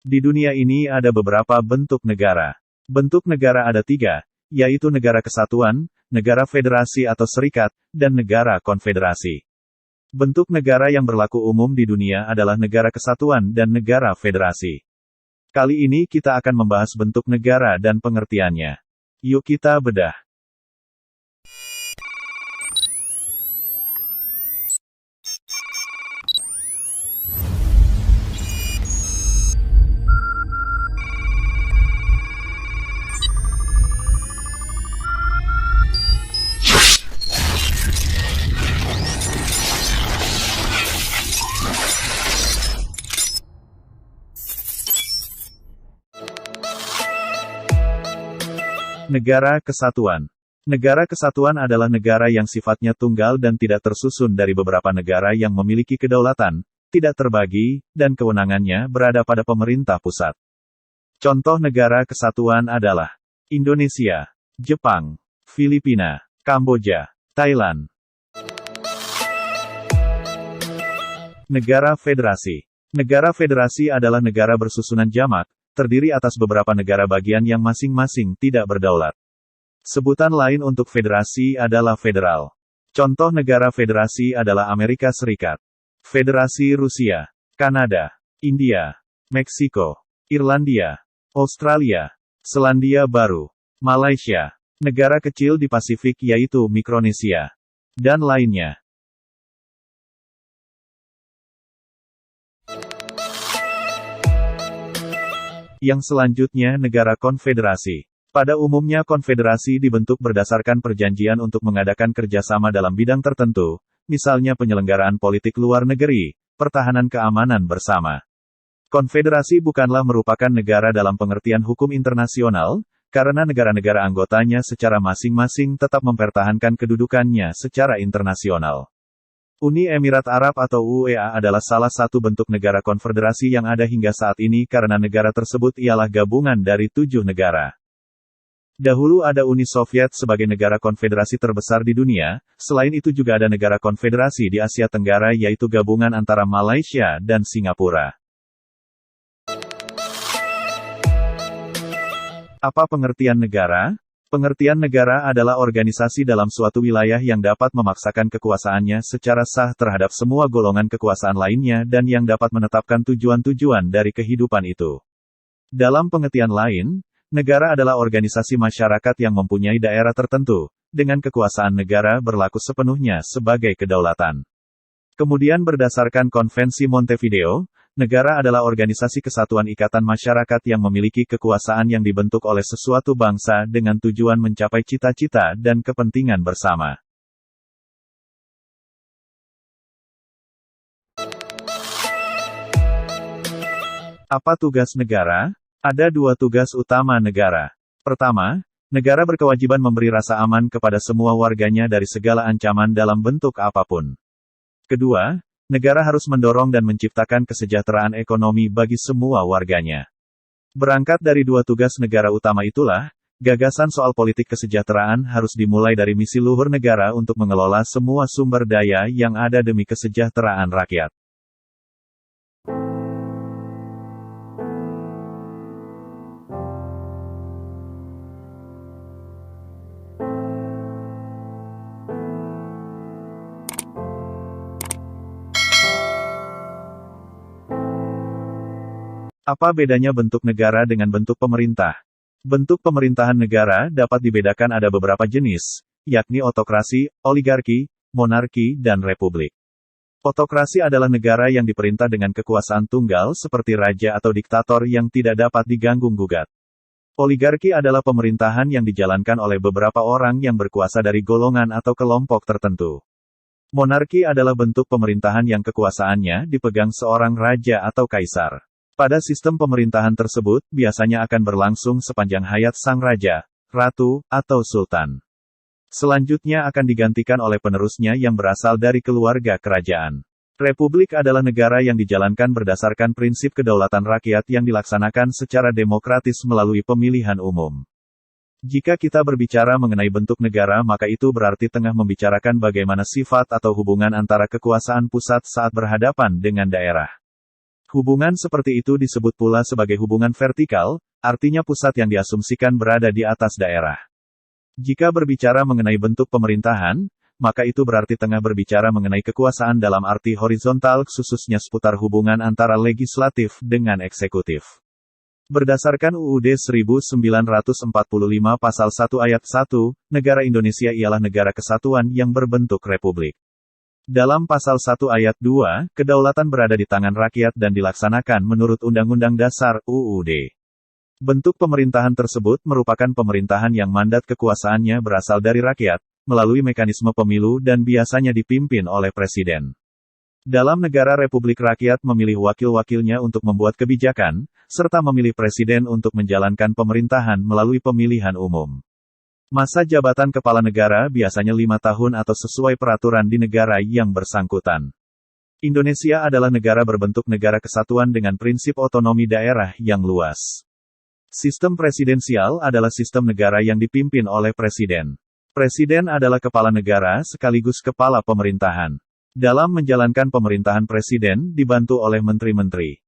Di dunia ini ada beberapa bentuk negara. Bentuk negara ada tiga, yaitu negara kesatuan, negara federasi atau serikat, dan negara konfederasi. Bentuk negara yang berlaku umum di dunia adalah negara kesatuan dan negara federasi. Kali ini kita akan membahas bentuk negara dan pengertiannya. Yuk kita bedah. Negara Kesatuan. Negara kesatuan adalah negara yang sifatnya tunggal dan tidak tersusun dari beberapa negara yang memiliki kedaulatan, tidak terbagi, dan kewenangannya berada pada pemerintah pusat. Contoh negara kesatuan adalah Indonesia, Jepang, Filipina, Kamboja, Thailand. Negara Federasi. Negara federasi adalah negara bersusunan jamak, terdiri atas beberapa negara bagian yang masing-masing tidak berdaulat. Sebutan lain untuk federasi adalah federal. Contoh negara federasi adalah Amerika Serikat, Federasi Rusia, Kanada, India, Meksiko, Irlandia, Australia, Selandia Baru, Malaysia, negara kecil di Pasifik yaitu Mikronesia, dan lainnya. Yang selanjutnya negara konfederasi. Pada umumnya konfederasi dibentuk berdasarkan perjanjian untuk mengadakan kerjasama dalam bidang tertentu, misalnya penyelenggaraan politik luar negeri, pertahanan keamanan bersama. Konfederasi bukanlah merupakan negara dalam pengertian hukum internasional, karena negara-negara anggotanya secara masing-masing tetap mempertahankan kedudukannya secara internasional. Uni Emirat Arab atau UEA adalah salah satu bentuk negara konfederasi yang ada hingga saat ini karena negara tersebut ialah gabungan dari 7 negara. Dahulu ada Uni Soviet sebagai negara konfederasi terbesar di dunia, selain itu juga ada negara konfederasi di Asia Tenggara yaitu gabungan antara Malaysia dan Singapura. Apa pengertian negara? Pengertian negara adalah organisasi dalam suatu wilayah yang dapat memaksakan kekuasaannya secara sah terhadap semua golongan kekuasaan lainnya dan yang dapat menetapkan tujuan-tujuan dari kehidupan itu. Dalam pengertian lain, negara adalah organisasi masyarakat yang mempunyai daerah tertentu, dengan kekuasaan negara berlaku sepenuhnya sebagai kedaulatan. Kemudian berdasarkan Konvensi Montevideo, negara adalah organisasi kesatuan ikatan masyarakat yang memiliki kekuasaan yang dibentuk oleh sesuatu bangsa dengan tujuan mencapai cita-cita dan kepentingan bersama. Apa tugas negara? Ada 2 tugas utama negara. Pertama, negara berkewajiban memberi rasa aman kepada semua warganya dari segala ancaman dalam bentuk apapun. Kedua, negara harus mendorong dan menciptakan kesejahteraan ekonomi bagi semua warganya. Berangkat dari 2 tugas negara utama itulah, gagasan soal politik kesejahteraan harus dimulai dari misi luhur negara untuk mengelola semua sumber daya yang ada demi kesejahteraan rakyat. Apa bedanya bentuk negara dengan bentuk pemerintah? Bentuk pemerintahan negara dapat dibedakan ada beberapa jenis, yakni otokrasi, oligarki, monarki, dan republik. Otokrasi adalah negara yang diperintah dengan kekuasaan tunggal seperti raja atau diktator yang tidak dapat diganggu-gugat. Oligarki adalah pemerintahan yang dijalankan oleh beberapa orang yang berkuasa dari golongan atau kelompok tertentu. Monarki adalah bentuk pemerintahan yang kekuasaannya dipegang seorang raja atau kaisar. Pada sistem pemerintahan tersebut, biasanya akan berlangsung sepanjang hayat sang raja, ratu, atau sultan. Selanjutnya akan digantikan oleh penerusnya yang berasal dari keluarga kerajaan. Republik adalah negara yang dijalankan berdasarkan prinsip kedaulatan rakyat yang dilaksanakan secara demokratis melalui pemilihan umum. Jika kita berbicara mengenai bentuk negara maka itu berarti tengah membicarakan bagaimana sifat atau hubungan antara kekuasaan pusat saat berhadapan dengan daerah. Hubungan seperti itu disebut pula sebagai hubungan vertikal, artinya pusat yang diasumsikan berada di atas daerah. Jika berbicara mengenai bentuk pemerintahan, maka itu berarti tengah berbicara mengenai kekuasaan dalam arti horizontal, khususnya seputar hubungan antara legislatif dengan eksekutif. Berdasarkan UUD 1945 Pasal 1 Ayat 1, negara Indonesia ialah negara kesatuan yang berbentuk republik. Dalam Pasal 1 Ayat 2, kedaulatan berada di tangan rakyat dan dilaksanakan menurut Undang-Undang Dasar (UUD). Bentuk pemerintahan tersebut merupakan pemerintahan yang mandat kekuasaannya berasal dari rakyat, melalui mekanisme pemilu dan biasanya dipimpin oleh presiden. Dalam negara Republik Rakyat memilih wakil-wakilnya untuk membuat kebijakan, serta memilih presiden untuk menjalankan pemerintahan melalui pemilihan umum. Masa jabatan kepala negara biasanya 5 tahun atau sesuai peraturan di negara yang bersangkutan. Indonesia adalah negara berbentuk negara kesatuan dengan prinsip otonomi daerah yang luas. Sistem presidensial adalah sistem negara yang dipimpin oleh presiden. Presiden adalah kepala negara sekaligus kepala pemerintahan. Dalam menjalankan pemerintahan presiden dibantu oleh menteri-menteri.